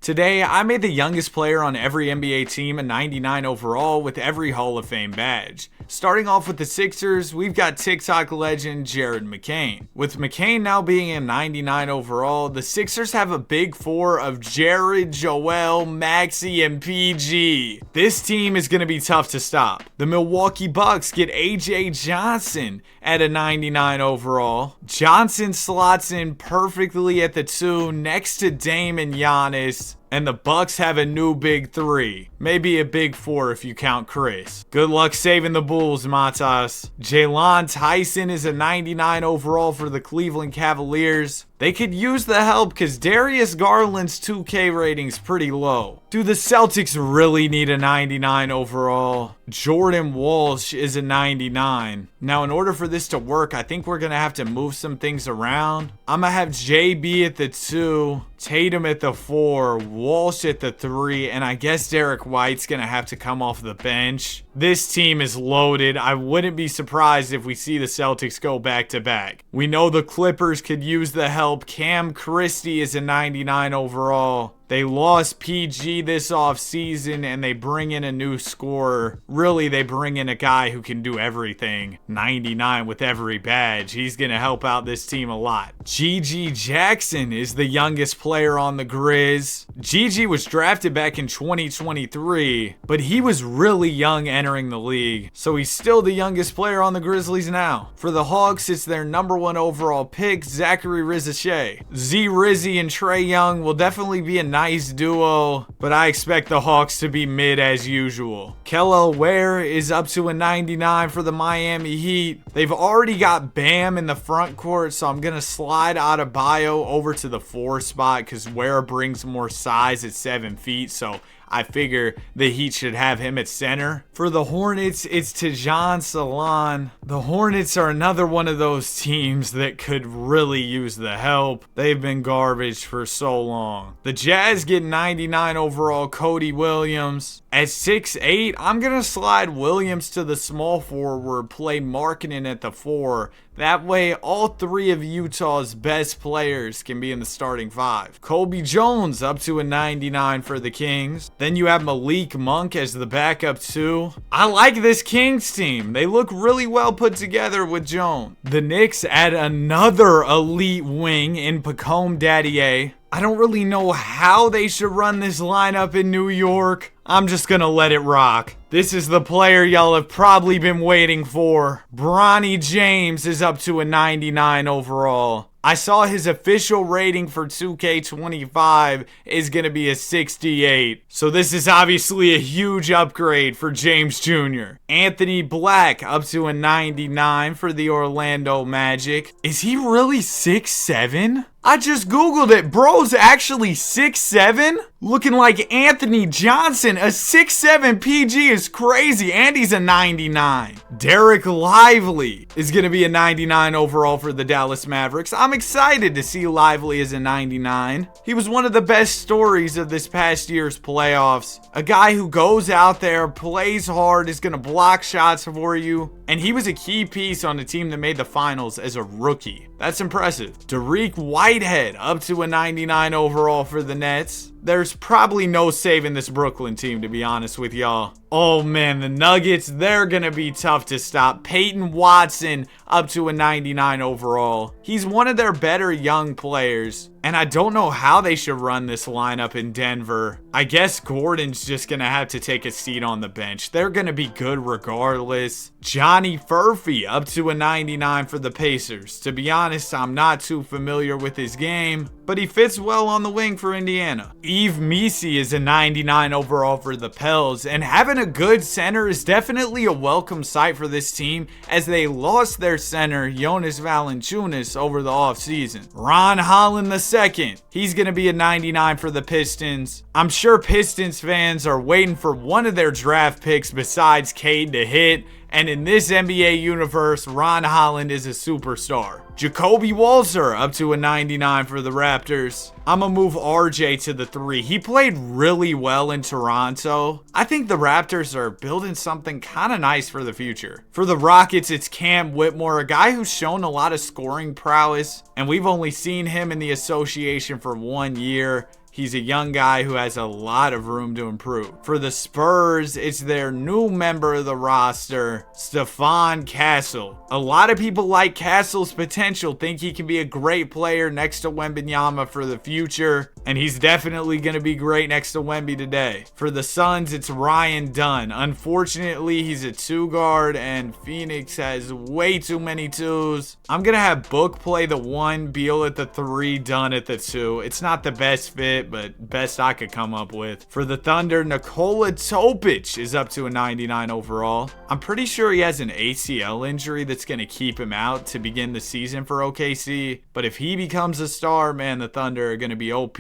Today, I made the youngest player on every NBA team a 99 overall with every Hall of Fame badge. Starting off with the Sixers, we've got TikTok legend Jared McCain. With McCain now being a 99 overall, the Sixers have a big four of Jared, Joel, Maxey, and PG. This team is going to be tough to stop. The Milwaukee Bucks get AJ Johnson at a 99 overall. Johnson slots in perfectly at the 2 next to Dame and Giannis. And the Bucks have a new big 3. Maybe a big 4 if you count Chris. Good luck saving the Bulls, Matas. Jalen Tyson is a 99 overall for the Cleveland Cavaliers. They could use the help because Darius Garland's 2K rating's pretty low. Do the Celtics really need a 99 overall? Jordan Walsh is a 99. Now, in order for this to work, I think we're going to have to move some things around. I'm going to have JB at the 2, Tatum at the 4, Walsh at the 3, and I guess Derek White's going to have to come off the bench. This team is loaded. I wouldn't be surprised if we see the Celtics go back-to-back. We know the Clippers could use the help. Cam Christie is a 99 overall. They lost PG this offseason and they bring in a new scorer. Really, they bring in a guy who can do everything. 99 with every badge. He's going to help out this team a lot. GG Jackson is the youngest player on the Grizz. GG was drafted back in 2023, but he was really young entering the league. So he's still the youngest player on the Grizzlies now. For the Hawks, it's their number 1 overall pick, Zachary Rizichet. Z Rizzy and Trae Young will definitely be a nice duo, but I expect the Hawks to be mid as usual. Kel'el Ware is up to a 99 for the Miami Heat. They've already got Bam in the front court, so I'm going to slide Adebayo over to the 4 spot because Ware brings more size at 7 feet, so I figure the Heat should have him at center. For the Hornets, it's Tajon Salon. The Hornets are another one of those teams that could really use the help. They've been garbage for so long. The Jazz get 99 overall Cody Williams. At 6'8", I'm going to slide Williams to the small forward, play Markkanen at the 4. That way, all 3 of Utah's best players can be in the starting 5. Colby Jones up to a 99 for the Kings. Then you have Malik Monk as the backup 2. I like this Kings team. They look really well put together with Jones. The Knicks add another elite wing in Pacome Daddier. I don't really know how they should run this lineup in New York. I'm just gonna let it rock. This is the player y'all have probably been waiting for. Bronny James is up to a 99 overall. I saw his official rating for 2K25 is going to be a 68. So this is obviously a huge upgrade for James Jr. Anthony Black up to a 99 for the Orlando Magic. Is he really 6'7"? I just googled it. Bro's actually 6'7"? Looking like Anthony Johnson. A 6'7" PG is crazy. And he's a 99. Derek Lively is going to be a 99 overall for the Dallas Mavericks. I'm excited to see Lively as a 99. He was one of the best stories of this past year's playoffs. A guy who goes out there, plays hard, is going to block shots for you. And he was a key piece on the team that made the finals as a rookie. That's impressive. Dariq Whitehead up to a 99 overall for the Nets. There's probably no saving this Brooklyn team, to be honest with y'all. Oh man, the Nuggets, they're gonna be tough to stop. Peyton Watson up to a 99 overall. He's one of their better young players. And I don't know how they should run this lineup in Denver. I guess Gordon's just going to have to take a seat on the bench. They're going to be good regardless. Johnny Furphy up to a 99 for the Pacers. To be honest, I'm not too familiar with his game, but he fits well on the wing for Indiana. Yves Missi is a 99 overall for the Pels, and having a good center is definitely a welcome sight for this team as they lost their center, Jonas Valanciunas, over the offseason. Ron Holland II, he's going to be a 99 for the Pistons. I'm sure Pistons fans are waiting for one of their draft picks besides Cade to hit, and in this NBA universe, Ron Holland is a superstar. Jacoby Walzer up to a 99 for the Raptors. I'm going to move RJ to the 3. He played really well in Toronto. I think the Raptors are building something kind of nice for the future. For the Rockets, it's Cam Whitmore, a guy who's shown a lot of scoring prowess, and we've only seen him in the association for 1 year. He's a young guy who has a lot of room to improve. For the Spurs, it's their new member of the roster, Stephon Castle. A lot of people like Castle's potential, think he can be a great player next to Wembanyama for the future, and he's definitely going to be great next to Wemby today. For the Suns, it's Ryan Dunn. Unfortunately, he's a 2 guard, and Phoenix has way too many 2s. I'm going to have Book play the 1, Beal at the 3, Dunn at the 2. It's not the best fit, but best I could come up with. For the Thunder, Nikola Topic is up to a 99 overall. I'm pretty sure he has an ACL injury that's going to keep him out to begin the season for OKC. But if he becomes a star, man, the Thunder are going to be OP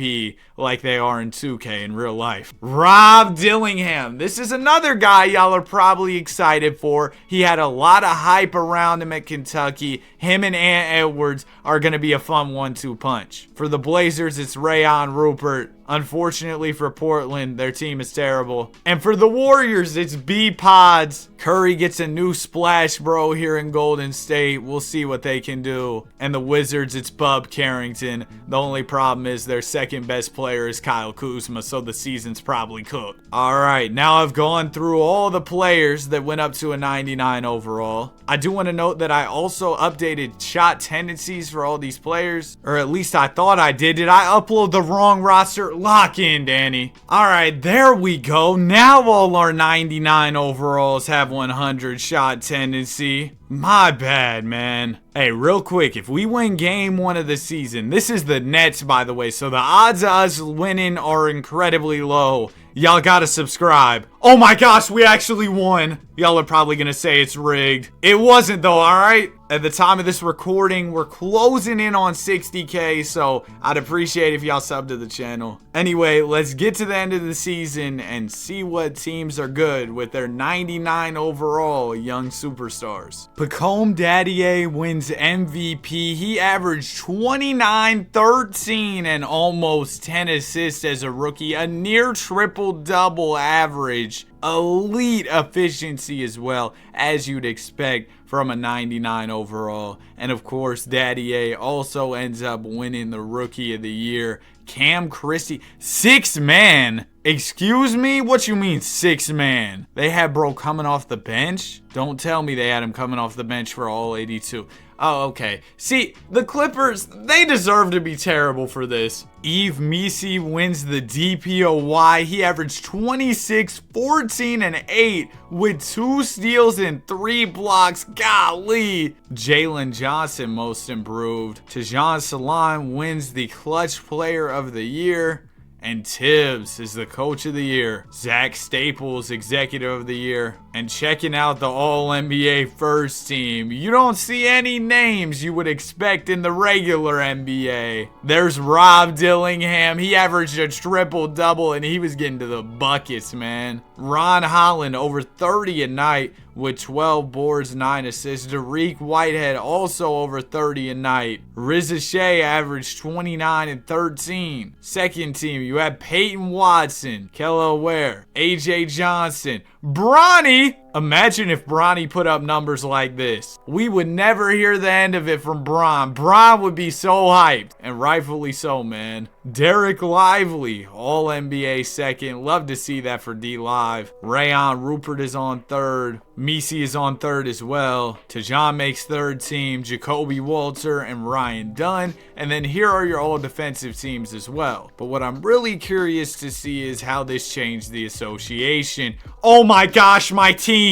like they are in 2K in real life. Rob Dillingham. This is another guy y'all are probably excited for. He had a lot of hype around him at Kentucky. Him and Ant Edwards are going to be a fun 1-2 punch. For the Blazers, it's Rayon Rupert. Unfortunately for Portland, their team is terrible. And for the Warriors, it's B-Pods. Curry gets a new splash bro here in Golden State. We'll see what they can do. And the Wizards, it's Bub Carrington. The only problem is their second best player is Kyle Kuzma, so the season's probably cooked. Alright, now I've gone through all the players that went up to a 99 overall. I do want to note that I also updated shot tendencies for all these players. Or at least I thought I did. Did I upload the wrong roster? Lock in, Danny. Alright, there we go. Now all our 99 overalls have 100 shot tendency. My bad, man. Hey, real quick, if we win game 1 of the season, this is the Nets, by the way, so the odds of us winning are incredibly low. Y'all gotta subscribe. Oh my gosh, we actually won. Y'all are probably gonna say it's rigged. It wasn't though, alright? At the time of this recording, we're closing in on 60K, so I'd appreciate if y'all sub to the channel. Anyway, let's get to the end of the season and see what teams are good with their 99 overall young superstars. Pacome Daddier wins MVP. He averaged 29, 13, and almost 10 assists as a rookie. A near triple-double average. Elite efficiency as well, as you'd expect from a 99 overall. And of course, Daddier also ends up winning the Rookie of the Year. Cam Christie, 6-man. Excuse me? What you mean 6-man? They had bro coming off the bench? Don't tell me they had him coming off the bench for all 82. Oh, okay. See, the Clippers, they deserve to be terrible for this. Yves Missi wins the DPOY. He averaged 26, 14, and 8 with 2 steals and 3 blocks. Golly. Jalen Johnson, most improved. Tajon Salam wins the Clutch Player of the Year. And Tibbs is the Coach of the Year. Zach Staples, Executive of the Year. And checking out the All-NBA First Team, you don't see any names you would expect in the regular NBA. There's Rob Dillingham. He averaged a triple-double, and he was getting to the buckets, man. Ron Holland, over 30 a night with 12 boards, 9 assists. Dariq Whitehead, also over 30 a night. Riza Shea averaged 29 and 13. Second team, you have Peyton Watson, Kelly Ware, AJ Johnson, Bronny. Imagine if Bronny put up numbers like this. We would never hear the end of it from Bron. Bron would be so hyped, and rightfully so, man. Derek Lively, All-NBA second. Love to see that for D-Live. Rayon Rupert is on third. Missi is on third as well. Tajon makes third team. Jacoby Walter and Ryan Dunn. And then here are your all-defensive teams as well. But what I'm really curious to see is how this changed the association. Oh my gosh, my team.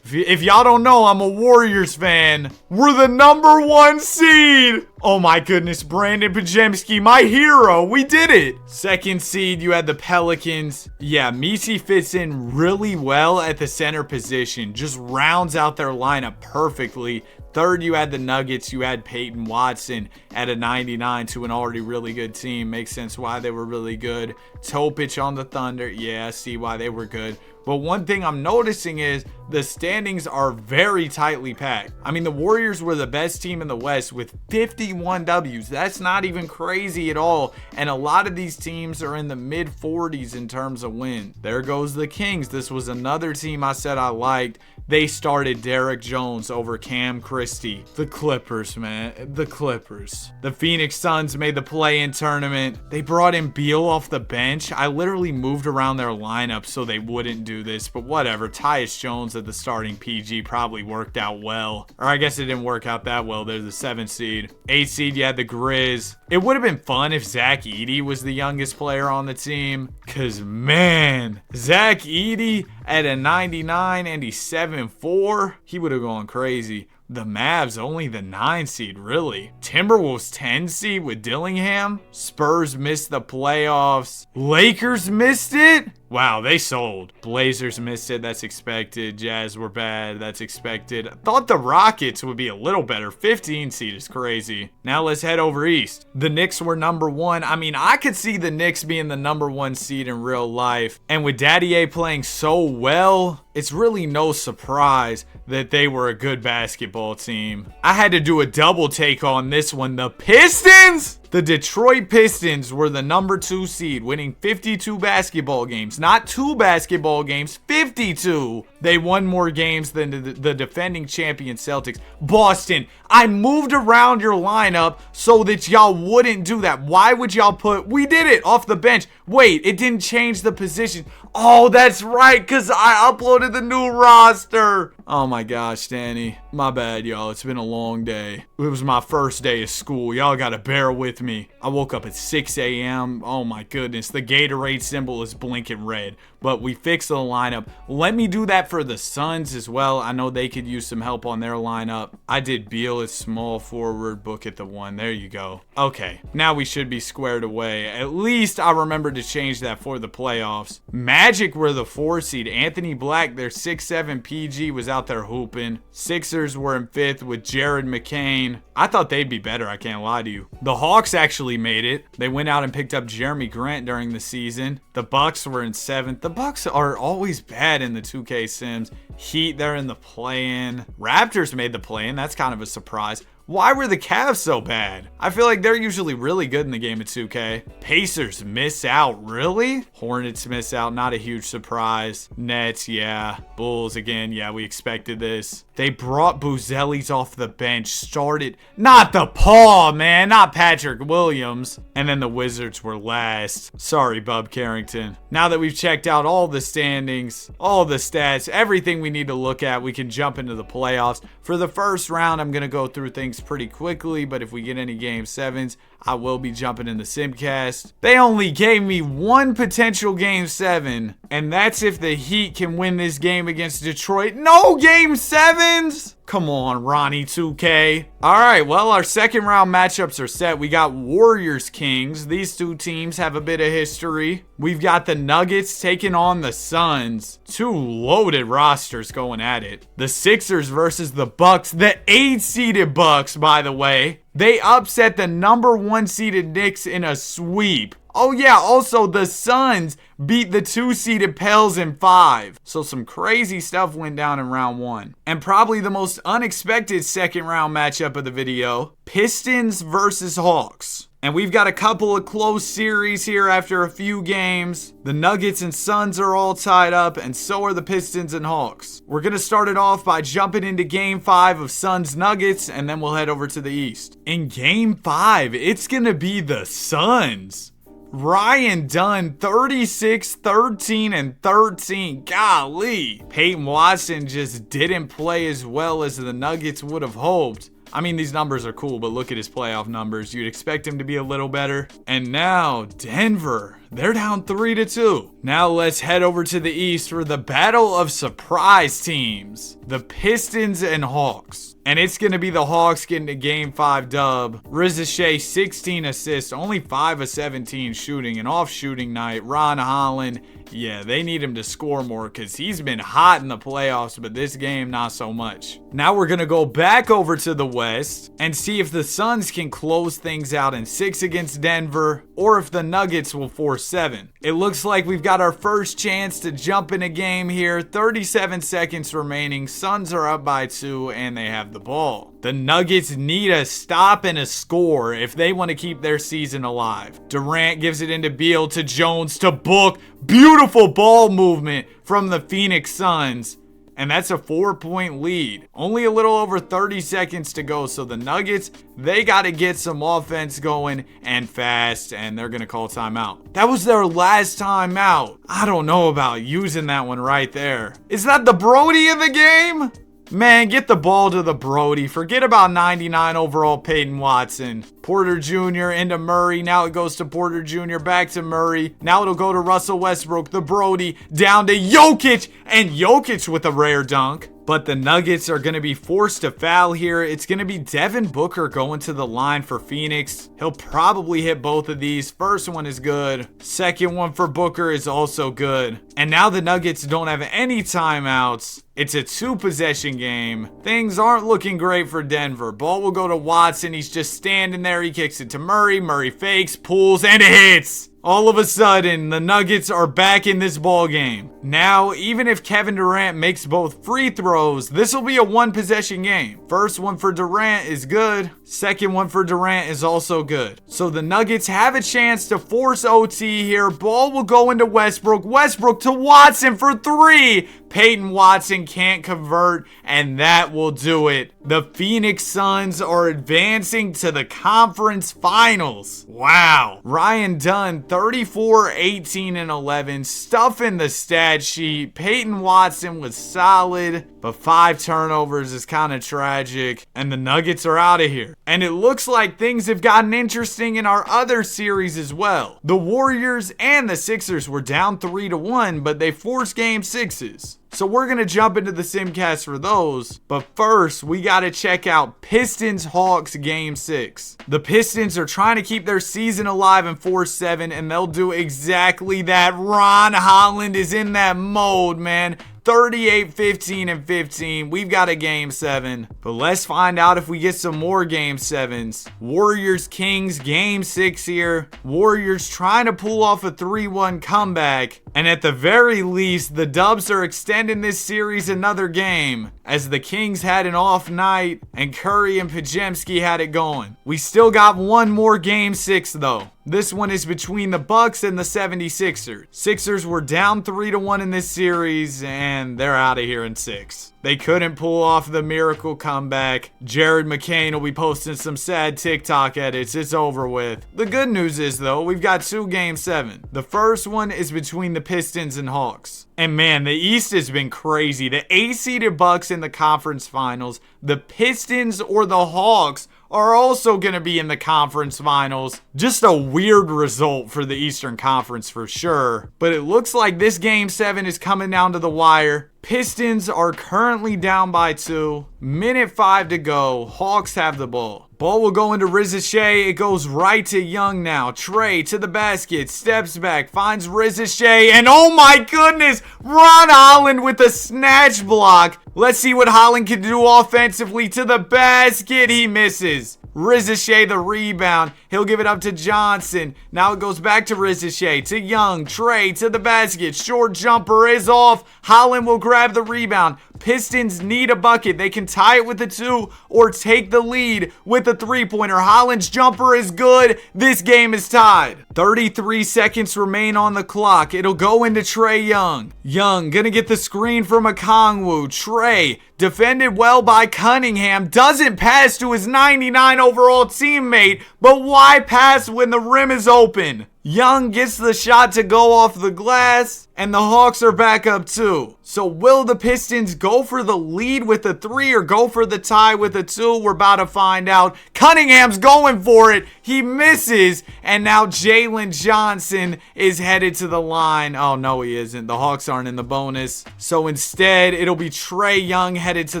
If y'all don't know, I'm a Warriors fan. We're the #1 seed. Oh my goodness, Brandon Pajemski, my hero. We did it. Second seed, you had the Pelicans. Yeah, Missi fits in really well at the center position. Just rounds out their lineup perfectly. Third, you had the Nuggets. You had Peyton Watson at a 99 to an already really good team. Makes sense why they were really good. Topic on the Thunder. Yeah, I see why they were good. But one thing I'm noticing is the standings are very tightly packed. I mean, the Warriors were the best team in the West with 51 W's. That's not even crazy at all. And a lot of these teams are in the mid-40s in terms of wins. There goes the Kings. This was another team I said I liked. they started Derrick Jones over Cam Christie. The Clippers, man. The Clippers. The Phoenix Suns made the play-in tournament. They brought in Beal off the bench. I literally moved around their lineup so they wouldn't do this, but whatever. Tyus Jones at the starting PG probably worked out well. Or I guess it didn't work out that well. They're the 7th seed. 8th seed, you had the Grizz. It would have been fun if Zach Edey was the youngest player on the team. Because, man, Zach Edey at a 99 and he's 7'4", he would have gone crazy. The Mavs only the 9 seed, really. Timberwolves 10 seed with Dillingham. Spurs missed the playoffs. Lakers missed it? Wow, they sold. Blazers missed it. That's expected. Jazz were bad. That's expected. I thought the Rockets would be a little better. 15 seed is crazy. Now let's head over east. The Knicks were number 1. I mean, I could see the Knicks being the number 1 seed in real life. And with Daddy A playing so well, it's really no surprise that they were a good basketball team. I had to do a double take on this one. The Pistons? The Detroit Pistons were the number 2 seed, winning 52 basketball games. Not 2 basketball games, 52. They won more games than the defending champion Celtics. Boston, I moved around your lineup so that y'all wouldn't do that. Why would y'all put, we did it, off the bench. Wait, it didn't change the position. Oh, that's right, because I uploaded the new roster. Oh my gosh, Danny. My bad, y'all. It's been a long day. It was my first day of school. Y'all gotta bear with me. I woke up at 6 a.m. Oh my goodness. The Gatorade symbol is blinking red. But we fixed the lineup. Let me do that for the Suns as well. I know they could use some help on their lineup. I did Beal at small forward, Book at the 1. There you go. Okay, now we should be squared away. At least I remembered to change that for the playoffs. Magic were the 4 seed. Anthony Black, their 6'7" PG, was out there hooping. Sixers were in 5th with Jared McCain. I thought they'd be better, I can't lie to you. The Hawks actually made it. They went out and picked up Jeremy Grant during the season. The Bucks were in 7th. The Bucks are always bad in the 2K Sims. Heat, they're in the play-in. Raptors made the play-in. That's kind of a surprise. Why were the Cavs so bad? I feel like they're usually really good in the game at 2K. Pacers miss out, really? Hornets miss out, not a huge surprise. Nets, yeah. Bulls again, yeah, we expected this. They brought Buzelis off the bench, started, not the paw, man, not Patrick Williams. And then the Wizards were last. Sorry, Bub Carrington. Now that we've checked out all the standings, all the stats, everything we need to look at, we can jump into the playoffs. For the first round, I'm going to go through things pretty quickly, but if we get any game 7s, I will be jumping in the Simcast. They only gave me 1 potential game 7, and that's if the Heat can win this game against Detroit. No game 7s? Come on, Ronnie 2K. All right, well, our second round matchups are set. We got Warriors Kings. These 2 teams have a bit of history. We've got the Nuggets taking on the Suns. 2 loaded rosters going at it. The Sixers versus the Bucks. The 8-seeded Bucks, by the way. They upset the number 1 seeded Knicks in a sweep. Oh yeah, also the Suns beat the 2-seeded Pels in 5. So some crazy stuff went down in round 1. And probably the most unexpected second round matchup of the video, Pistons versus Hawks. And we've got a couple of close series here after a few games. The Nuggets and Suns are all tied up, and so are the Pistons and Hawks. We're going to start it off by jumping into Game 5 of Suns Nuggets, and then we'll head over to the East. In Game 5, it's going to be the Suns. Ryan Dunn, 36, 13, and 13. Golly. Peyton Watson just didn't play as well as the Nuggets would have hoped. I mean, these numbers are cool, but look at his playoff numbers. You'd expect him to be a little better. And now, Denver. They're down 3-2. Now let's head over to the East for the battle of surprise teams. The Pistons and Hawks. And it's going to be the Hawks getting a Game 5 dub. Riza Shea, 16 assists, only 5 of 17 shooting. An off shooting night. Ron Holland, yeah, they need him to score more because he's been hot in the playoffs, but this game, not so much. Now we're going to go back over to the West and see if the Suns can close things out in 6 against Denver, or if the Nuggets will force 7. It looks like we've got our first chance to jump in a game here. 37 seconds remaining. Suns are up by 2 and they have the ball. The Nuggets need a stop and a score if they want to keep their season alive. Durant gives it into Beal to Jones to Book. Beautiful ball movement from the Phoenix Suns. and that's a 4-point lead. Only a little over 30 seconds to go, so the Nuggets, they got to get some offense going and fast, and they're going to call timeout. That was their last timeout. I don't know about using that one right there. Is that the Brody of the game? Man, get the ball to the Brody. Forget about 99 overall Peyton Watson. Porter Jr. into Murray. Now it goes to Porter Jr. Back to Murray. Now it'll go to Russell Westbrook. The Brody down to Jokic. And Jokic with a rare dunk. But the Nuggets are going to be forced to foul here. It's going to be Devin Booker going to the line for Phoenix. He'll probably hit both of these. First one is good. Second one for Booker is also good. And now the Nuggets don't have any timeouts. It's a 2-possession game. Things aren't looking great for Denver. Ball will go to Watson. He's just standing there. He kicks it to Murray. Murray fakes, pulls, and hits. All of a sudden, the Nuggets are back in this ball game. Now, even if Kevin Durant makes both free throws, this will be a 1-possession game. First one for Durant is good. Second one for Durant is also good. So the Nuggets have a chance to force OT here. Ball will go into Westbrook. Westbrook to Watson for 3. Peyton Watson can't convert, and that will do it. The Phoenix Suns are advancing to the conference finals. Wow. Ryan Dunn, 34, 18, and 11. Stuff in the stat sheet. Peyton Watson was solid, but 5 turnovers is kind of tragic. And the Nuggets are out of here. And it looks like things have gotten interesting in our other series as well. The Warriors and the Sixers were down 3-1, but they forced game 6s. So we're going to jump into the Simcast for those. But first, we got to check out Pistons-Hawks Game 6. The Pistons are trying to keep their season alive in 4-7, and they'll do exactly that. Ron Holland is in that mode, man. 38, 15, and 15. We've got a Game 7. But let's find out if we get some more Game 7s. Warriors-Kings Game 6 here. Warriors trying to pull off a 3-1 comeback. And at the very least, the Dubs are extending this series another game, as the Kings had an off night and Curry and Podziemski had it going. We still got one more Game 6 though. This one is between the Bucks and the 76ers. Sixers were down 3-1 in this series, and they're out of here in 6. They couldn't pull off the miracle comeback. Jared McCain will be posting some sad TikTok edits. It's over with. The good news is, though, we've got 2 Game 7. The first one is between the Pistons and Hawks. And man, the East has been crazy. The 8-seeded Bucks in the conference finals. The Pistons or the Hawks are also going to be in the conference finals. Just a weird result for the Eastern Conference for sure. But it looks like this Game 7 is coming down to the wire. Pistons are currently down by 2. Minute 5 to go. Hawks have the ball. Ball will go into Riza Shea. It goes right to Young now. Trey to the basket. Steps back. Finds Riza Shea. And oh my goodness! Ron Holland with a snatch block. Let's see what Holland can do offensively. To the basket. He misses. Riza Shea the rebound. He'll give it up to Johnson. Now it goes back to Riza Shea. To Young. Trey to the basket. Short jumper is off. Holland will grab the rebound. Pistons need a bucket. They can tie it with a 2 or take the lead with a 3-pointer. Holland's jumper is good. This game is tied. 33 seconds remain on the clock. It'll go into Trey Young. Young gonna get the screen from Okongwu. Trey defended well by Cunningham. Doesn't pass to his 99 overall teammate. But why pass when the rim is open? Young gets the shot to go off the glass, and the Hawks are back up 2. So will the Pistons go for the lead with a 3 or go for the tie with a 2? We're about to find out. Cunningham's going for it. He misses, and now Jalen Johnson is headed to the line. Oh, no, he isn't. The Hawks aren't in the bonus. So instead, it'll be Trey Young headed to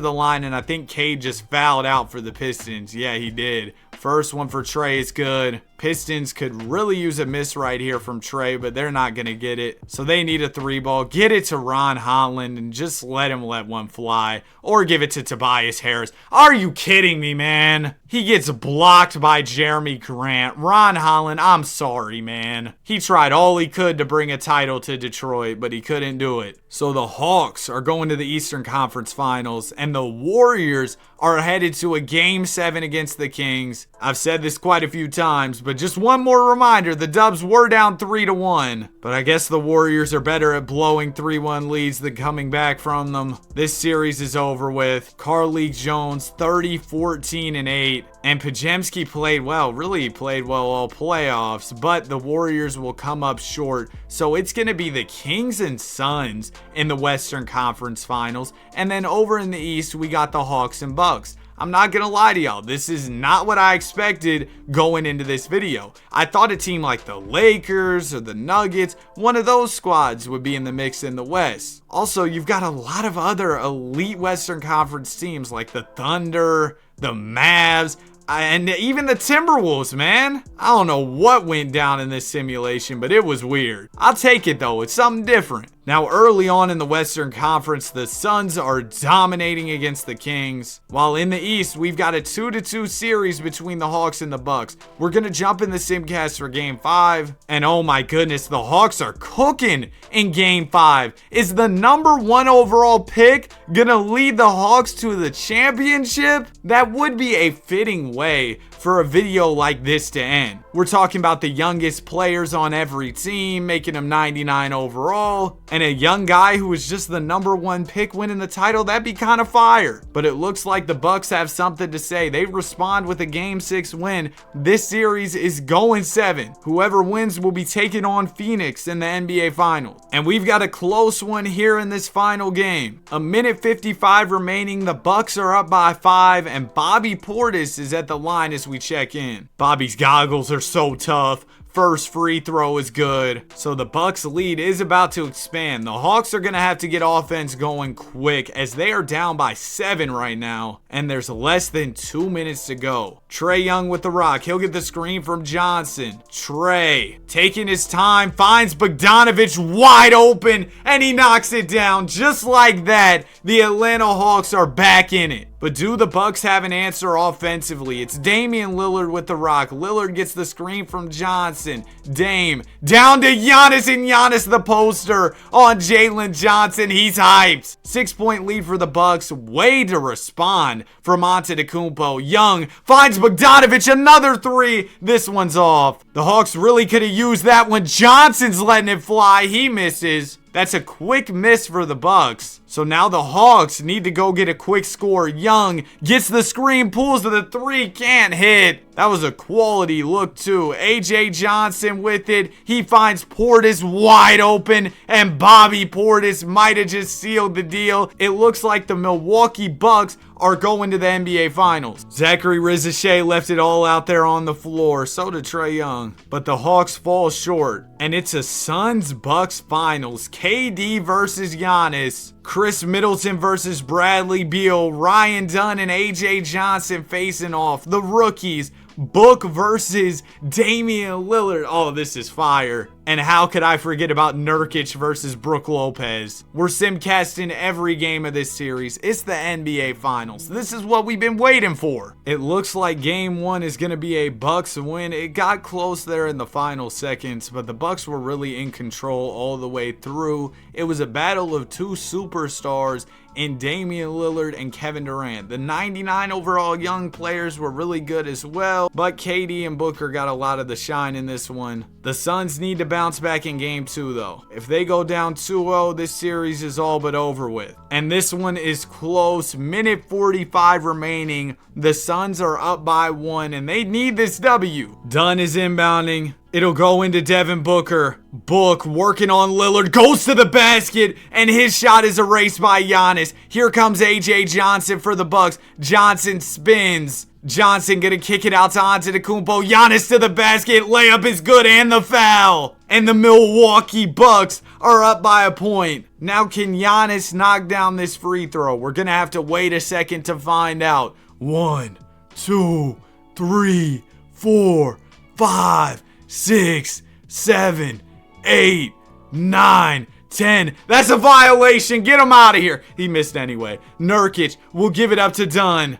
the line, and I think Cade just fouled out for the Pistons. Yeah, he did. First one for Trey is good. Pistons could really use a miss right here from Trey, but they're not going to get it. So they need a 3-ball. Get it to Ron Holland and just let him let one fly. Or give it to Tobias Harris. Are you kidding me, man? He gets blocked by Jeremy Grant. Ron Holland, I'm sorry, man. He tried all he could to bring a title to Detroit, but he couldn't do it. So the Hawks are going to the Eastern Conference Finals, and the Warriors are headed to a Game 7 against the Kings. I've said this quite a few times, but but just one more reminder, the Dubs were down 3-1. But I guess the Warriors are better at blowing 3-1 leads than coming back from them. This series is over with. Carlik Jones 30, 14, and 8. And Podziemski played well, really played well all playoffs, but the Warriors will come up short. So it's going to be the Kings and Suns in the Western Conference Finals. And then over in the East, we got the Hawks and Bucks. I'm not gonna lie to y'all, this is not what I expected going into this video. I thought a team like the Lakers or the Nuggets, one of those squads would be in the mix in the West. Also, you've got a lot of other elite Western Conference teams like the Thunder, the Mavs, and even the Timberwolves, man. I don't know what went down in this simulation, but it was weird. I'll take it though, it's something different. Now, early on in the Western Conference, the Suns are dominating against the Kings. While in the East, we've got a 2-2 series between the Hawks and the Bucks. We're going to jump in the Simcast for Game 5. And oh my goodness, the Hawks are cooking in Game 5. Is the #1 overall pick going to lead the Hawks to the championship? That would be a fitting way for a video like this to end. We're talking about the youngest players on every team, making them 99 overall, and a young guy who was just the #1 pick winning the title. That'd be kind of fire. But it looks like the Bucks have something to say. They respond with a Game 6 win. This series is going 7. Whoever wins will be taking on Phoenix in the NBA Finals. And we've got a close one here in this final game. A minute 55 remaining. The Bucks are up by 5, and Bobby Portis is at the line as we check in. Bobby's goggles are so tough. First free throw is good. So the Bucks lead is about to expand. The Hawks are going to have to get offense going quick as they are down by 7 right now. And there's less than 2 minutes to go. Trae Young with the rock. He'll get the screen from Johnson. Trae taking his time, finds Bogdanovic wide open, and he knocks it down. Just like that, the Atlanta Hawks are back in it. But do the Bucks have an answer offensively? It's Damian Lillard with the rock. Lillard gets the screen from Johnson. Dame down to Giannis, and Giannis the poster on Jalen Johnson. He's hyped. 6-point lead for the Bucks. Way to respond from Antetokounmpo. Young finds Bogdanovic, another 3. This one's off. The Hawks really could have used that one. Johnson's letting it fly. He misses. That's a quick miss for the Bucks. So now the Hawks need to go get a quick score. Young gets the screen, pulls to the 3, can't hit. That was a quality look too. AJ Johnson with it. He finds Portis wide open, and Bobby Portis might have just sealed the deal. It looks like the Milwaukee Bucks are going to the NBA Finals. Zachary Rizachet left it all out there on the floor. So did Trae Young. But the Hawks fall short. And it's a Suns-Bucks Finals. KD versus Giannis. Chris Middleton versus Bradley Beal. Ryan Dunn and AJ Johnson facing off. The rookies. Book versus Damian Lillard. Oh, this is fire. And how could I forget about Nurkic versus Brook Lopez? We're simcasting every game of this series. It's the NBA Finals. This is what we've been waiting for. It looks like Game 1 is going to be a Bucks win. It got close there in the final seconds, but the Bucks were really in control all the way through. It was a battle of 2 superstars in Damian Lillard and Kevin Durant. The 99 overall young players were really good as well, but KD and Booker got a lot of the shine in this one. The Suns need to bounce back in Game 2 though. If they go down 2-0, this series is all but over with. And this one is close. Minute 45 remaining. The Suns are up by 1 and they need this W. Dunn is inbounding. It'll go into Devin Booker. Book working on Lillard, goes to the basket, and his shot is erased by Giannis. Here comes AJ Johnson for the Bucks. Johnson spins. Johnson gonna kick it out to Antetokounmpo. Giannis to the basket. Layup is good, and the foul. And the Milwaukee Bucks are up by a point. Now can Giannis knock down this free throw? We're gonna have to wait a second to find out. 1, 2, 3, 4, 5, 6, 7, 8, 9, 10. That's a violation. Get him out of here. He missed anyway. Nurkic will give it up to Dunn.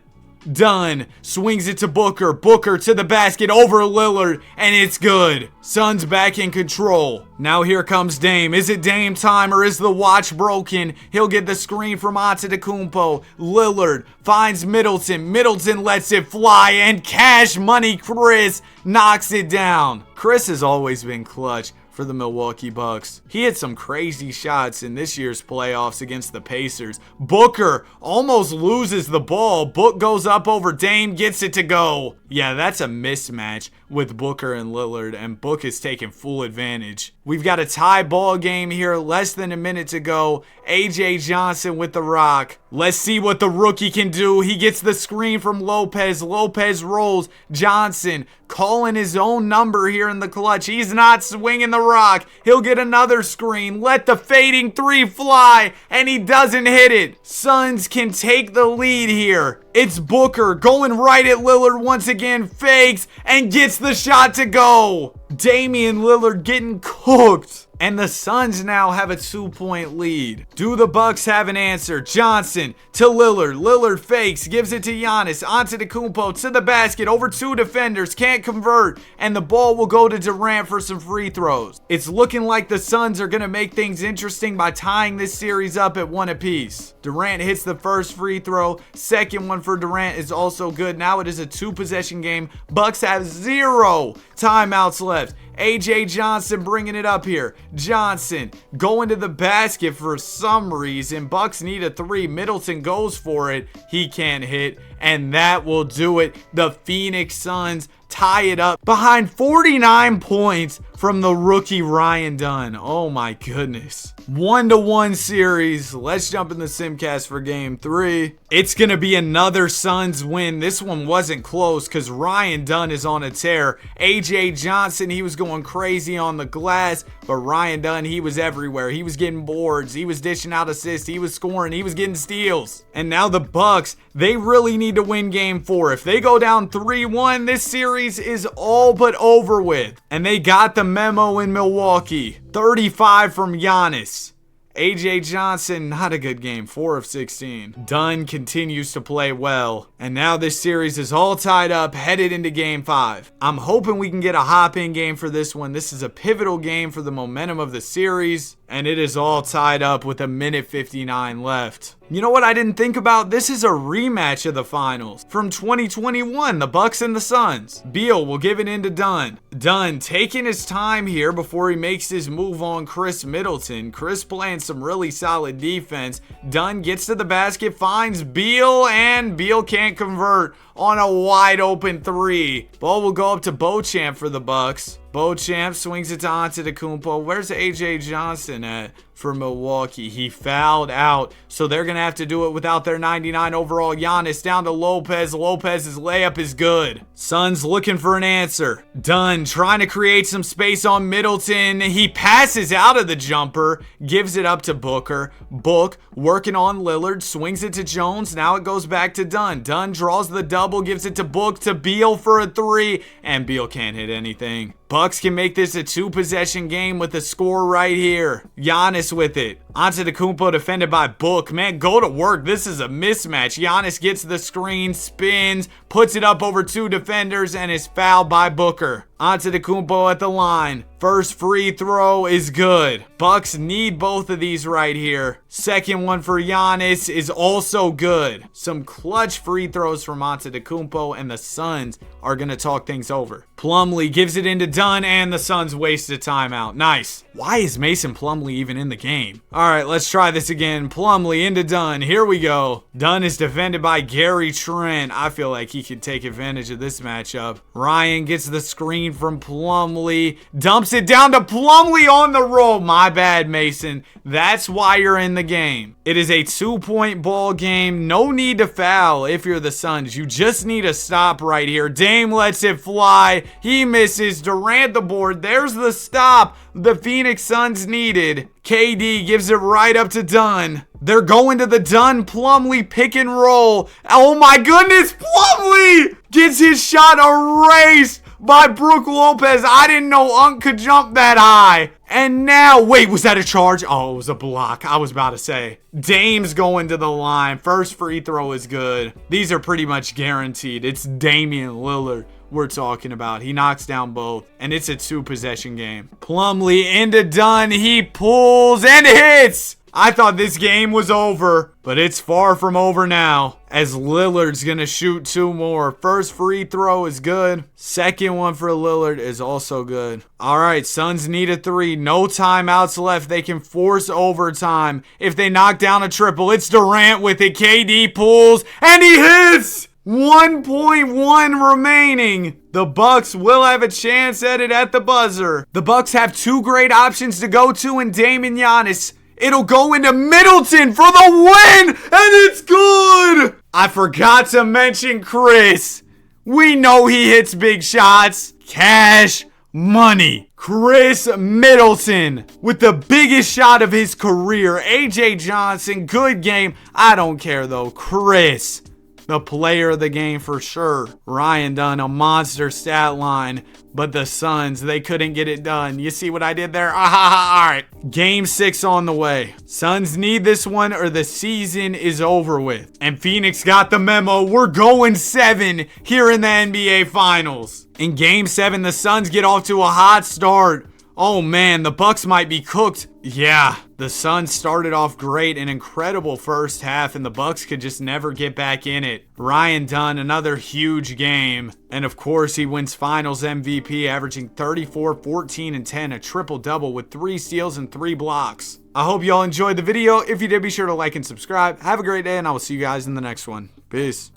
Dunn swings it to Booker. Booker to the basket over Lillard, and it's good. Suns back in control. Now here comes Dame. Is it Dame time or is the watch broken? He'll get the screen from Antetokounmpo. Lillard finds Middleton. Middleton lets it fly, and Cash Money Chris knocks it down. Chris has always been clutch for the Milwaukee Bucks. He hit some crazy shots in this year's playoffs against the Pacers. Booker almost loses the ball. Book goes up over Dame, gets it to go. Yeah, that's a mismatch with Booker and Lillard, and Book is taking full advantage. We've got a tie ball game here, less than a minute to go. AJ Johnson with the rock. Let's see what the rookie can do. He gets the screen from Lopez. Lopez rolls. Johnson calling his own number here in the clutch. He's not swinging the rock. He'll get another screen. Let the fading three fly, and he doesn't hit it. Suns can take the lead here. It's Booker going right at Lillard once again, fakes, and gets the shot to go. Damian Lillard getting cooked. And the Suns now have a 2-point lead. Do the Bucks have an answer? Johnson to Lillard. Lillard fakes, gives it to Giannis. Antetokounmpo to the basket, over 2 defenders, can't convert. And the ball will go to Durant for some free throws. It's looking like the Suns are going to make things interesting by tying this series up at 1 apiece. Durant hits the first free throw. Second one for Durant is also good. Now it is a 2-possession game. Bucks have 0 timeouts left. AJ Johnson bringing it up here. Johnson going to the basket for some reason. Bucks need a 3. Middleton goes for it. He can't hit. And that will do it. The Phoenix Suns tie it up behind 49 points from the rookie Ryan Dunn. Oh my goodness. 1-1 series. Let's jump in the Simcast for game 3. It's going to be another Suns win. This one wasn't close because Ryan Dunn is on a tear. AJ Johnson, he was going crazy on the glass, but Ryan Dunn, he was everywhere. He was getting boards. He was dishing out assists. He was scoring. He was getting steals. And now the Bucks, they really need to win game 4. If they go down 3-1, this series is all but over with. And they got the memo in Milwaukee. 35 from Giannis. AJ Johnson, not a good game, 4 of 16. Dunn continues to play well. And now this series is all tied up, headed into game 5. I'm hoping we can get a hop-in game for this one. This is a pivotal game for the momentum of the series. And it is all tied up with 1:59 left. You know what I didn't think about? This is a rematch of the finals from 2021, the Bucks and the Suns. Beal will give it into Dunn. Dunn taking his time here before he makes his move on Chris Middleton. Chris playing some really solid defense. Dunn gets to the basket, finds Beal, and Beal can't convert on a wide open 3. Ball will go up to Beauchamp for the Bucks. Beauchamp swings it to Antetokounmpo. Where's AJ Johnson at for Milwaukee? He fouled out, so they're going to have to do it without their 99 overall Giannis. Down to Lopez. Lopez's layup is good. Suns looking for an answer. Dunn trying to create some space on Middleton. He passes out of the jumper, gives it up to Booker. Book working on Lillard, swings it to Jones. Now it goes back to Dunn. Dunn draws the double, gives it to Book, to Beal for a 3, and Beal can't hit anything. Bucks can make this a 2-possession game with the score right here. Giannis with it. Antetokounmpo defended by Book. Man, go to work. This is a mismatch. Giannis gets the screen, spins, puts it up over 2 defenders, and is fouled by Booker. Antetokounmpo at the line. First free throw is good. Bucks need both of these right here. Second one for Giannis is also good. Some clutch free throws from Antetokounmpo, and the Suns are going to talk things over. Plumlee gives it into Dunn, and the Suns waste a timeout. Nice. Why is Mason Plumlee even in the game? All right, let's try this again. Plumlee into Dunn. Here we go. Dunn is defended by Gary Trent. I feel like he could take advantage of this matchup. Ryan gets the screen from Plumlee. Dumps it down to Plumlee on the roll. My bad, Mason. That's why you're in the game. It is a 2-point ball game. No need to foul if you're the Suns. You just need a stop right here. Dame lets it fly. He misses. Durant the board. There's the stop the Phoenix Suns needed. KD gives it right up to Dunn. They're going to the Dunn Plumlee pick and roll. Oh my goodness, Plumlee gets his shot erased by Brook Lopez. I didn't know Unk could jump that high. And now, wait, was that a charge? Oh, it was a block. I was about to say. Dame's going to the line. First free throw is good. These are pretty much guaranteed. It's Damian Lillard we're talking about. He knocks down both, and it's a 2-possession game. Plumlee into Dunn. He pulls and hits. I thought this game was over, but it's far from over now, as Lillard's gonna shoot 2 more. First free throw is good. Second one for Lillard is also good. All right, Suns need a 3. No timeouts left. They can force overtime if they knock down a triple. It's Durant with it. KD pulls, and he hits! 1.1 remaining. The Bucks will have a chance at it at the buzzer. The Bucks have 2 great options to go to in Dame and Giannis. It'll go into Middleton for the win, and it's good! I forgot to mention Chris. We know he hits big shots. Cash money. Chris Middleton with the biggest shot of his career. AJ Johnson, good game. I don't care though. Chris, the player of the game for sure. Ryan Dunn, a monster stat line. But the Suns, they couldn't get it done. You see what I did there? All right. Game 6 on the way. Suns need this one or the season is over with. And Phoenix got the memo. We're going 7 here in the NBA Finals. In Game 7, the Suns get off to a hot start. Oh man, the Bucks might be cooked. Yeah, the Suns started off great, an incredible first half, and the Bucks could just never get back in it. Ryan Dunn, another huge game. And of course, he wins Finals MVP, averaging 34, 14, and 10, a triple-double with 3 steals and 3 blocks. I hope y'all enjoyed the video. If you did, be sure to like and subscribe. Have a great day, and I will see you guys in the next one. Peace.